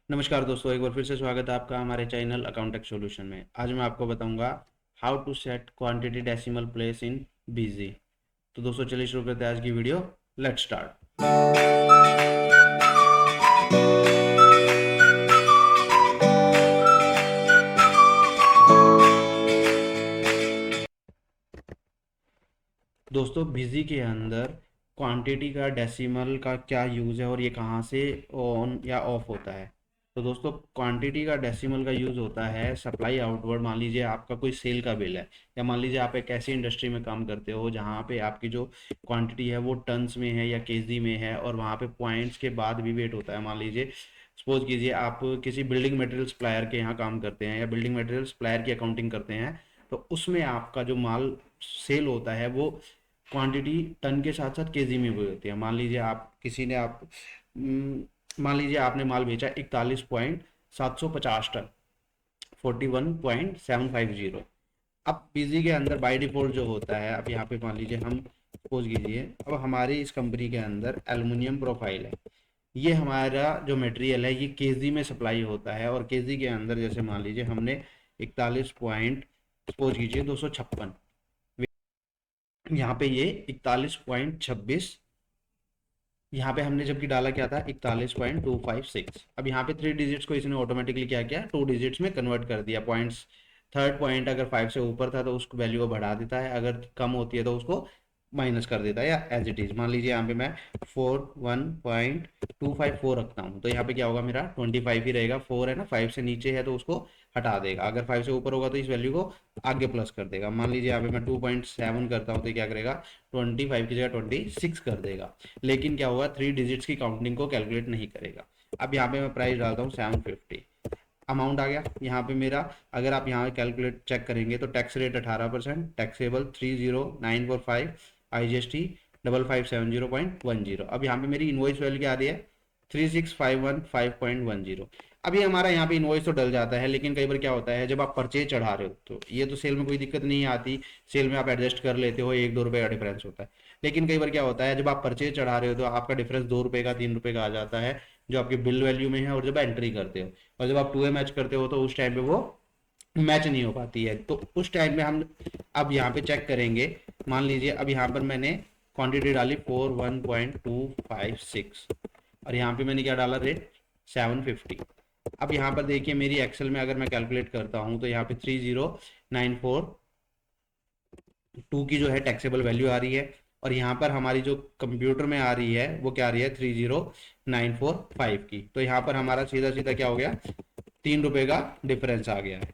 नमस्कार दोस्तों, एक बार फिर से स्वागत है आपका हमारे चैनल अकाउंटेक्ट सॉल्यूशन में। आज मैं आपको बताऊंगा how to set quantity decimal place in Busy. तो दोस्तों चलिए शुरू करते हैं आज की वीडियो। Let's start. दोस्तों बिजी के अंदर क्वांटिटी का डेसिमल का क्या यूज़ है और ये कहाँ से ऑन या ऑफ होता है। तो दोस्तों क्वांटिटी का डेसिमल का यूज़ होता है सप्लाई आउटवर्ड। मान लीजिए आपका कोई सेल का बिल है, या मान लीजिए आप एक ऐसी इंडस्ट्री में काम करते हो जहाँ पे आपकी जो क्वांटिटी है वो टन्स में है या केजी में है, और वहाँ पे पॉइंट्स के बाद भी वेट होता है। मान लीजिए सपोज कीजिए आप किसी बिल्डिंग मटेरियल सप्लायर के यहाँ काम करते हैं या बिल्डिंग मटेरियल सप्लायर की अकाउंटिंग करते हैं, तो उसमें आपका जो माल सेल होता है वो क्वांटिटी टन के साथ साथ केजी में भी होती है। मान लीजिए आप किसी ने आप मान लीजिए आपने माल बेचा 41.750 टन, 41.750। अब पीजी के अंदर बाय डिफॉल्ट जो होता है, अब यहाँ पे मान लीजिए हम सपोज कीजिए अब हमारी इस कंपनी के अंदर एल्युमिनियम प्रोफाइल है। ये हमारा जो मटेरियल है ये केजी में सप्लाई होता है, और केजी के अंदर जैसे मान लीजिए हमने 41 पॉइंट सपोज कीजिए 256, यहाँ पे ये 41.26, यहाँ पे हमने जबकि डाला क्या था 41.256। अब यहाँ पे 3 डिजिट्स को इसने ऑटोमेटिकली क्या किया, 2 डिजिट्स में कन्वर्ट कर दिया। पॉइंट्स थर्ड पॉइंट अगर 5 से ऊपर था तो उसको वैल्यू को बढ़ा देता है, अगर कम होती है तो उसको माइनस कर देता है या एज इट इज। मान लीजिए यहाँ पे मैं 41.254 रखता हूँ, तो यहाँ पे क्या होगा, मेरा 25 ही रहेगा। 4 है ना, 5 से नीचे है तो उसको हटा देगा, अगर 5 से ऊपर होगा तो इस वैल्यू को आगे प्लस कर देगा। मान लीजिए यहाँ पे मैं 2.7 करता हूँ तो क्या करेगा, 25 की जगह 26 कर देगा। लेकिन क्या होगा, 3 डिजिट्स की काउंटिंग को कैलकुलेट नहीं करेगा। अब यहाँ पे मैं प्राइस डालता हूँ 750, अमाउंट आ गया यहाँ पे मेरा। अगर आप यहाँ कैलकुलेट चेक करेंगे तो टैक्स रेट 18%, टैक्सेबल 30945, IGST 5570.10। अब यहाँ पे मेरी इनवॉइस वैल्यू क्या आ रही है, 36,515.10। अभी हमारा यहाँ पे इनवॉइस तो डल जाता है, लेकिन कई बार क्या होता है जब आप परचेज चढ़ा रहे हो तो ये तो सेल में कोई दिक्कत नहीं आती, सेल में आप एडजस्ट कर लेते हो, 1-2 रुपए का डिफरेंस होता है। लेकिन कई बार क्या होता है जब आप परचेज चढ़ा रहे हो तो आपका डिफरेंस 2 रुपए का 3 रुपए का आ जाता है, जो आपके बिल वैल्यू में है और जब एंट्री करते हो, और जब आप 2A मैच करते हो तो उस टाइम पे वो मैच नहीं हो पाती है। तो उस टाइम में हम अब यहाँ पे चेक करेंगे। मान लीजिए अब यहाँ पर मैंने क्वांटिटी डाली 41.256, और यहाँ पे मैंने क्या डाला, रेट 750। अब यहाँ पर देखिए मेरी एक्सेल में अगर मैं कैलकुलेट करता हूँ तो यहाँ पे 30,942 की जो है टैक्सेबल वैल्यू आ रही है, और यहाँ पर हमारी जो कंप्यूटर में आ रही है वो क्या आ रही है, 30,945 की। तो यहाँ पर हमारा सीधा सीधा क्या हो गया, 3 रुपए का डिफरेंस आ गया है।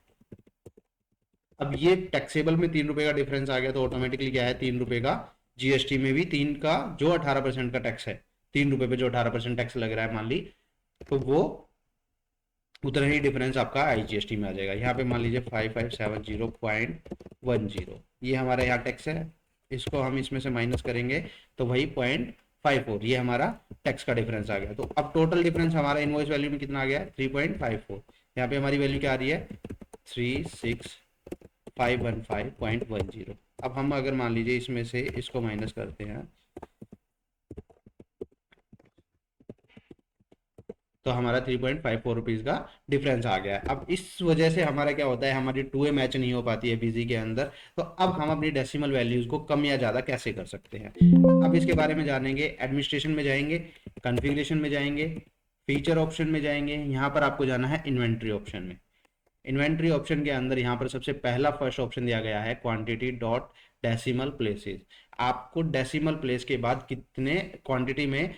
अब ये टैक्सेबल में 3 रुपए का डिफरेंस आ गया तो ऑटोमेटिकली क्या है, 3 रुपए का जीएसटी में भी तीन का जो 18% का टैक्स है, 3 रुपए पे जो 18% टैक्स लग रहा है मान ली, तो वो उतना ही डिफरेंस आपका आईजीएसटी में आ जाएगा। यहाँ पे मान लीजिए 5570.10, ये हमारा यहाँ टैक्स है, इसको हम इसमें से माइनस करेंगे तो वही 0.54, ये हमारा टैक्स का डिफरेंस आ गया। तो अब टोटल डिफरेंस हमारा इनवॉइस वैल्यू में कितना आ गया, 3.54। यहाँ पे हमारी वैल्यू क्या आ रही है, 36,515.10। अब हम अगर मान लीजिए इसमें से इसको माइनस करते हैं तो हमारा 3.54 रुपीज़ का डिफरेंस आ गया है। अब इस वजह से हमारा क्या होता है, हमारी 2A मैच नहीं हो पाती है बीजी के अंदर। तो अब हम अपनी डेसिमल वैल्यूज को कम या ज़्यादा कैसे कर सकते हैं, अब इसके बारे में जानेंगे। एडमिनिस्ट्रेशन में जाएंगे, कन्फिग्रेशन में जाएंगे, फीचर ऑप्शन में जाएंगे, यहाँ पर आपको जाना है इन्वेंट्री ऑप्शन में। इन्वेंट्री ऑप्शन के अंदर यहाँ पर सबसे पहला फर्स्ट ऑप्शन दिया गया है क्वांटिटी डॉट डेसिमल प्लेसेस। आपको डेसिमल प्लेस के बाद कितने क्वांटिटी में,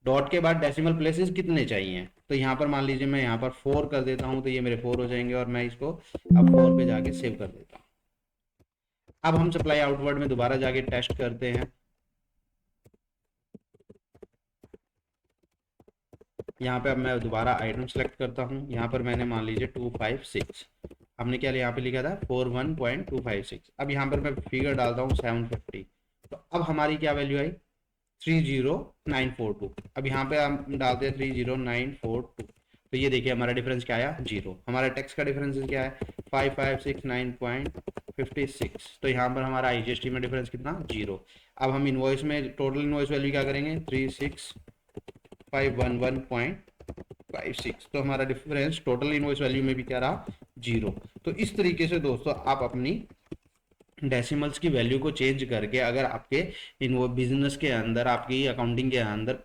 डॉट के बाद डेसिमल प्लेसेस कितने चाहिए। तो यहाँ पर मान लीजिए मैं यहाँ पर 4 कर देता हूँ तो ये मेरे 4 हो जाएंगे, और मैं इसको अब 4 पे जाके सेव कर देता हूँ। अब हम सप्लाई आउटवर्ड में दोबारा जाके टेस्ट करते हैं। यहाँ पे अब मैं दोबारा आइटम सेलेक्ट करता हूँ, यहाँ पर मैंने मान लीजिए 256, हमने क्या यहाँ पे लिखा था 41.256। अब यहाँ पर मैं फिगर डालता हूँ 750, तो अब हमारी क्या वैल्यू आई, 30942। अब यहाँ पे हम डालते हैं 30942, तो ये देखिए हमारा डिफरेंस क्या आया, जीरो। हमारा टैक्स का डिफरेंस क्या है, 5569.56। तो यहाँ पर हमारा आईजीएसटी में डिफरेंस कितना, जीरो। अब हम इनवॉइस में टोटल इनवॉइस वैल्यू क्या करेंगे, 36,511.10। 56, तो हमारा डिफरेंस टोटल इनवॉइस वैल्यू में भी क्या रहा, 0। तो इस तरीके से दोस्तों आप अपनी डेसिमल्स की वैल्यू को चेंज करके, अगर आपके इन वो बिजनेस के अंदर, आपकी अकाउंटिंग के अंदर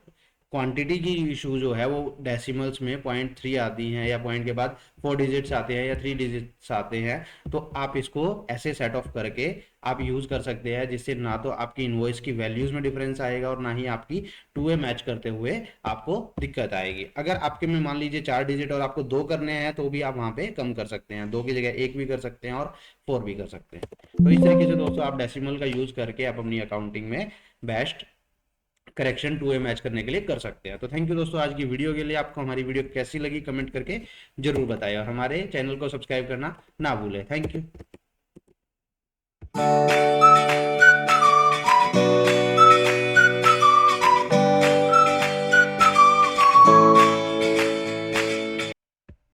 क्वांटिटी की इशू जो है वो डेसिमल्स में 0.3 आती हैं, या पॉइंट के बाद 4 डिजिट्स आते हैं या 3 डिजिट्स आते हैं, तो आप इसको ऐसे सेट ऑफ करके आप यूज कर सकते हैं, जिससे ना तो आपकी इनवॉइस की वैल्यूज में डिफरेंस आएगा और ना ही आपकी टू ए मैच करते हुए आपको दिक्कत आएगी। अगर आपके में मान लीजिए 4 डिजिट और आपको 2 करने हैं, तो भी आप वहां पे कम कर सकते हैं, 2 की जगह 1 भी कर सकते हैं और 4 भी कर सकते हैं। तो इस तरीके से दोस्तों आप डेसिमल का यूज करके आप अपनी अकाउंटिंग में best correction to a match करने के लिए कर सकते हैं। तो थैंक यू दोस्तों आज की वीडियो के लिए। आपको हमारी वीडियो कैसी लगी कमेंट करके जरूर बताएं, और हमारे चैनल को सब्सक्राइब करना ना भूलें। Thank you.